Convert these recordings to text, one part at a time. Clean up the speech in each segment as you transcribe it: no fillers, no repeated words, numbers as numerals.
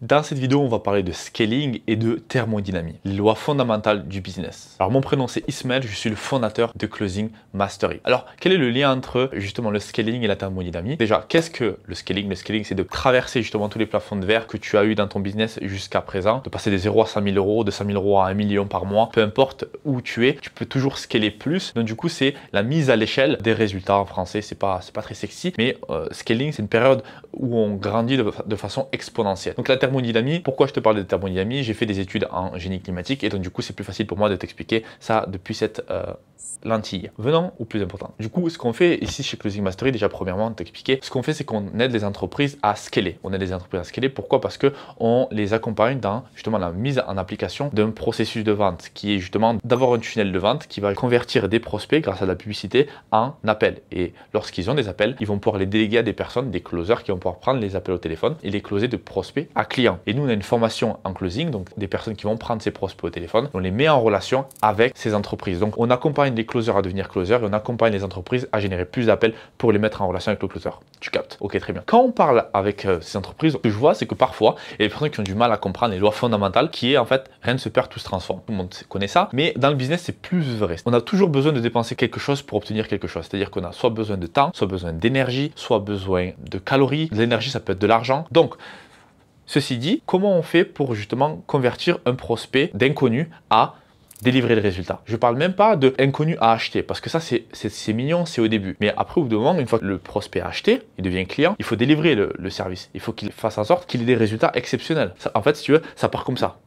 Dans cette vidéo, on va parler de scaling et de thermodynamie, les lois fondamentales du business. Alors mon prénom c'est Ismaël, je suis le fondateur de Closing Mastery. Alors quel est le lien entre justement le scaling et la thermodynamie? Déjà, qu'est-ce que le scaling? Le scaling c'est de traverser justement tous les plafonds de verre que tu as eu dans ton business jusqu'à présent, de passer de 0 à 100 000 euros, de 100 000 euros à 1 million par mois, peu importe où tu es, tu peux toujours scaler plus. Donc du coup c'est la mise à l'échelle des résultats en français, c'est pas très sexy, mais scaling c'est une période où on grandit de façon exponentielle. Donc la thermodynamie, pourquoi je te parle de thermodynamie? J'ai fait des études en génie climatique et donc du coup c'est plus facile pour moi de t'expliquer ça depuis cette lentille. Venons au plus important. Du coup, ce qu'on fait ici chez Closing Mastery, déjà premièrement, t'expliquer, ce qu'on fait, c'est qu'on aide les entreprises à scaler. On aide les entreprises à scaler. Pourquoi? Parce que on les accompagne dans justement la mise en application d'un processus de vente qui est justement d'avoir un tunnel de vente qui va convertir des prospects grâce à de la publicité en appels. Et lorsqu'ils ont des appels, ils vont pouvoir les déléguer à des personnes, des closers qui vont pouvoir prendre les appels au téléphone et les closer de prospects à clients. Et nous, on a une formation en closing, donc des personnes qui vont prendre ces prospects au téléphone, on les met en relation avec ces entreprises. Donc, on accompagne les closers à devenir closers et on accompagne les entreprises à générer plus d'appels pour les mettre en relation avec le closer. Tu captes? Ok, très bien. Quand on parle avec ces entreprises, ce que je vois, c'est que parfois, il y a des personnes qui ont du mal à comprendre les lois fondamentales qui est en fait, rien ne se perd, tout se transforme. Tout le monde connaît ça, mais dans le business, c'est plus vrai. On a toujours besoin de dépenser quelque chose pour obtenir quelque chose. C'est-à-dire qu'on a soit besoin de temps, soit besoin d'énergie, soit besoin de calories. L'énergie, ça peut être de l'argent. Donc, ceci dit, comment on fait pour justement convertir un prospect d'inconnu à délivrer le résultat? Je parle même pas de inconnu à acheter parce que ça c'est mignon, c'est au début. Mais après au bout d'un moment, une fois que le prospect a acheté, il devient client, il faut délivrer le service. Il faut qu'il fasse en sorte qu'il ait des résultats exceptionnels. Ça, en fait, si tu veux, ça part comme ça.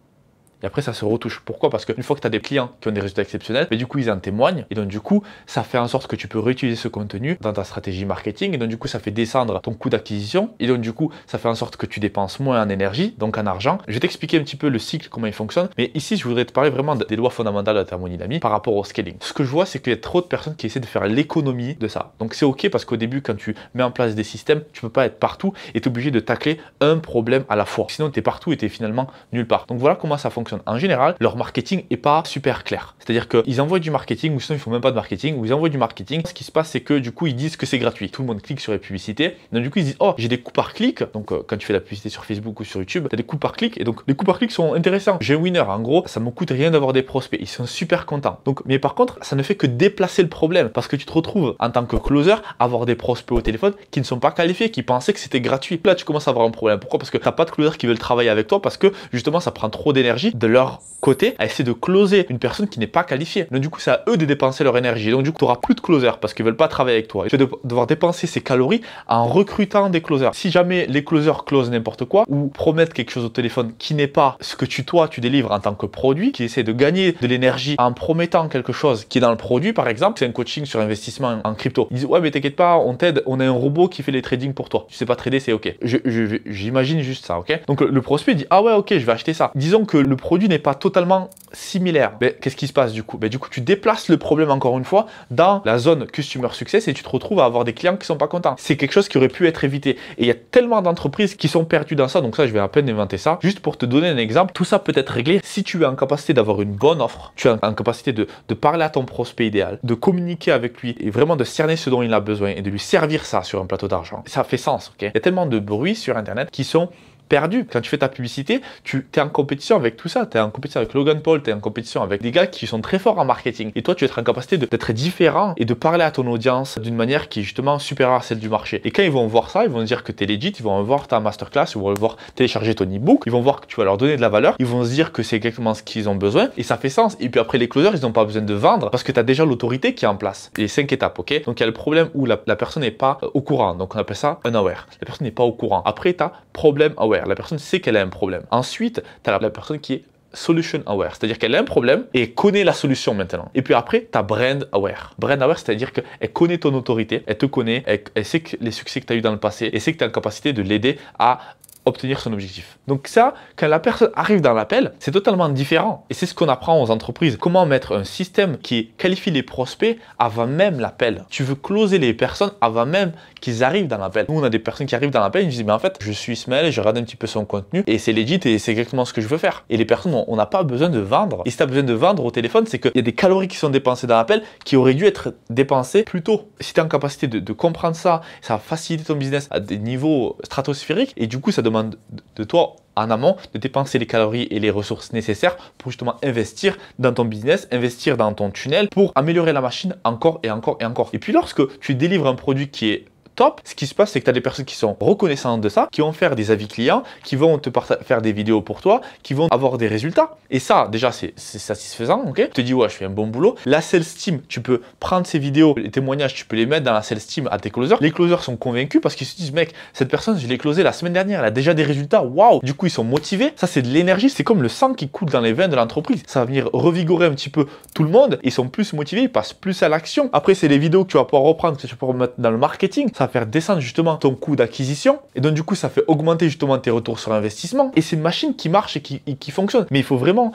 Et après, ça se retouche. Pourquoi? Parce qu'une fois que tu as des clients qui ont des résultats exceptionnels, mais du coup, ils en témoignent. Et donc, du coup, ça fait en sorte que tu peux réutiliser ce contenu dans ta stratégie marketing. Et donc, du coup, ça fait descendre ton coût d'acquisition. Et donc, du coup, ça fait en sorte que tu dépenses moins en énergie, donc en argent. Je vais t'expliquer un petit peu le cycle, comment il fonctionne. Mais ici, je voudrais te parler vraiment des lois fondamentales de la thermodynamie par rapport au scaling. Ce que je vois, c'est qu'il y a trop de personnes qui essaient de faire l'économie de ça. Donc, c'est OK parce qu'au début, quand tu mets en place des systèmes, tu peux pas être partout et tu es obligé de tacler un problème à la fois. Sinon, tu es partout et tu es finalement nulle part. Donc, voilà comment ça fonctionne. En général, leur marketing est pas super clair. C'est-à-dire qu'ils envoient du marketing ou sinon ils font même pas de marketing ou ils envoient du marketing. Ce qui se passe, c'est que du coup, ils disent que c'est gratuit. Tout le monde clique sur les publicités. Donc du coup, ils disent oh, j'ai des coûts par clic. Donc quand tu fais la publicité sur Facebook ou sur YouTube, tu as des coûts par clic et donc les coûts par clic sont intéressants. J'ai un winner. En gros, ça me coûte rien d'avoir des prospects. Ils sont super contents. Donc mais par contre, ça ne fait que déplacer le problème parce que tu te retrouves en tant que closer à avoir des prospects au téléphone qui ne sont pas qualifiés, qui pensaient que c'était gratuit. Là, tu commences à avoir un problème. Pourquoi? Parce que tu n'as pas de closer qui veulent travailler avec toi parce que justement, ça prend trop d'énergie de leur côté à essayer de closer une personne qui n'est pas qualifiée. Donc du coup, c'est à eux de dépenser leur énergie. Donc du coup, tu n'auras plus de closers parce qu'ils veulent pas travailler avec toi. Tu vas devoir dépenser ces calories en recrutant des closers. Si jamais les closers closent n'importe quoi ou promettent quelque chose au téléphone qui n'est pas ce que toi tu délivres en tant que produit, qui essaie de gagner de l'énergie en promettant quelque chose qui est dans le produit, par exemple, c'est un coaching sur investissement en crypto. Ils disent ouais mais t'inquiète pas, on t'aide, on a un robot qui fait les trading pour toi. Tu sais pas trader, c'est ok. J'imagine juste ça, ok. Donc le prospect dit ah ouais ok, je vais acheter ça. Disons que le produit n'est pas totalement similaire. Ben, qu'est-ce qui se passe du coup? Ben, du coup, tu déplaces le problème encore une fois dans la zone Customer Success et tu te retrouves à avoir des clients qui sont pas contents. C'est quelque chose qui aurait pu être évité. Et il y a tellement d'entreprises qui sont perdues dans ça. Donc ça, je vais à peine inventer ça. Juste pour te donner un exemple, tout ça peut être réglé si tu es en capacité d'avoir une bonne offre, tu es en capacité de parler à ton prospect idéal, de communiquer avec lui et vraiment de cerner ce dont il a besoin et de lui servir ça sur un plateau d'argent. Ça fait sens, ok? Il y a tellement de bruit sur Internet qui sont perdu. Quand tu fais ta publicité, tu es en compétition avec tout ça. Tu es en compétition avec Logan Paul, tu es en compétition avec des gars qui sont très forts en marketing. Et toi, tu vas être en capacité d'être différent et de parler à ton audience d'une manière qui est justement supérieure à celle du marché. Et quand ils vont voir ça, ils vont dire que tu es legit, ils vont voir ta masterclass, ils vont voir télécharger ton e-book, ils vont voir que tu vas leur donner de la valeur, ils vont se dire que c'est exactement ce qu'ils ont besoin et ça fait sens. Et puis après, les closers, ils n'ont pas besoin de vendre parce que tu as déjà l'autorité qui est en place. Les 5 étapes, ok? Donc il y a le problème où la personne n'est pas au courant. Donc on appelle ça unaware. La personne n'est pas au courant. Après, tu as problem aware. La personne sait qu'elle a un problème. Ensuite, tu as la personne qui est solution aware, c'est-à-dire qu'elle a un problème et connaît la solution maintenant. Et puis après, tu as brand aware. Brand aware, c'est-à-dire qu'elle connaît ton autorité, elle te connaît, elle sait que les succès que tu as eu dans le passé, elle sait que tu as la capacité de l'aider à obtenir son objectif. Donc ça, quand la personne arrive dans l'appel, c'est totalement différent. Et c'est ce qu'on apprend aux entreprises. Comment mettre un système qui qualifie les prospects avant même l'appel. Tu veux closer les personnes avant même qu'ils arrivent dans l'appel. Nous, on a des personnes qui arrivent dans l'appel et ils disent, mais en fait, je suis Ismaël, je regarde un petit peu son contenu et c'est legit et c'est exactement ce que je veux faire. Et les personnes, on n'a pas besoin de vendre. Et si tu as besoin de vendre au téléphone, c'est qu'il y a des calories qui sont dépensées dans l'appel qui auraient dû être dépensées plus tôt. Si tu es en capacité de comprendre ça, ça va faciliter ton business à des niveaux stratosphériques et du coup, ça demande de toi en amont, de dépenser les calories et les ressources nécessaires pour justement investir dans ton business, investir dans ton tunnel pour améliorer la machine encore et encore et encore. Et puis lorsque tu délivres un produit qui est top, ce qui se passe, c'est que tu as des personnes qui sont reconnaissantes de ça, qui vont faire des avis clients, qui vont te faire des vidéos pour toi, qui vont avoir des résultats. Et ça, déjà, c'est satisfaisant, ok? Tu te dis, ouais, je fais un bon boulot. La sales team, tu peux prendre ces vidéos, les témoignages, tu peux les mettre dans la sales team à tes closers. Les closers sont convaincus parce qu'ils se disent, mec, cette personne, je l'ai closée la semaine dernière, elle a déjà des résultats, waouh! Du coup, ils sont motivés. Ça, c'est de l'énergie, c'est comme le sang qui coule dans les veines de l'entreprise. Ça va venir revigorer un petit peu tout le monde. Ils sont plus motivés, ils passent plus à l'action. Après, c'est les vidéos que tu vas pouvoir reprendre, que tu vas pouvoir mettre dans le marketing. Ça va faire descendre justement ton coût d'acquisition et donc du coup ça fait augmenter justement tes retours sur investissement et c'est une machine qui marche et qui fonctionne. Mais il faut vraiment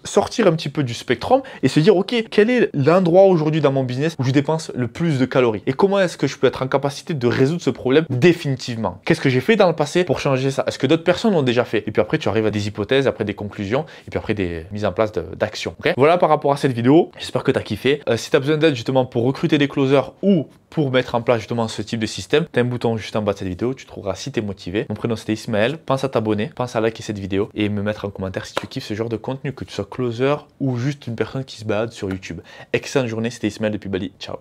sortir un petit peu du spectrum et se dire ok, quel est l'endroit aujourd'hui dans mon business où je dépense le plus de calories et comment est-ce que je peux être en capacité de résoudre ce problème définitivement. Qu'est-ce que j'ai fait dans le passé pour changer ça? Est-ce que d'autres personnes l'ont déjà fait? Et puis après tu arrives à des hypothèses, après des conclusions et puis après des mises en place d'actions. Okay, voilà par rapport à cette vidéo, j'espère que tu as kiffé. Si tu as besoin d'aide justement pour recruter des closers ou pour mettre en place justement ce type de système, tu as un bouton juste en bas de cette vidéo, tu trouveras si tu es motivé. Mon prénom c'était Ismaël, pense à t'abonner, pense à liker cette vidéo et me mettre en commentaire si tu kiffes ce genre de contenu, que tu sois closer ou juste une personne qui se balade sur YouTube. Excellente journée, c'était Ismaël depuis Bali, ciao.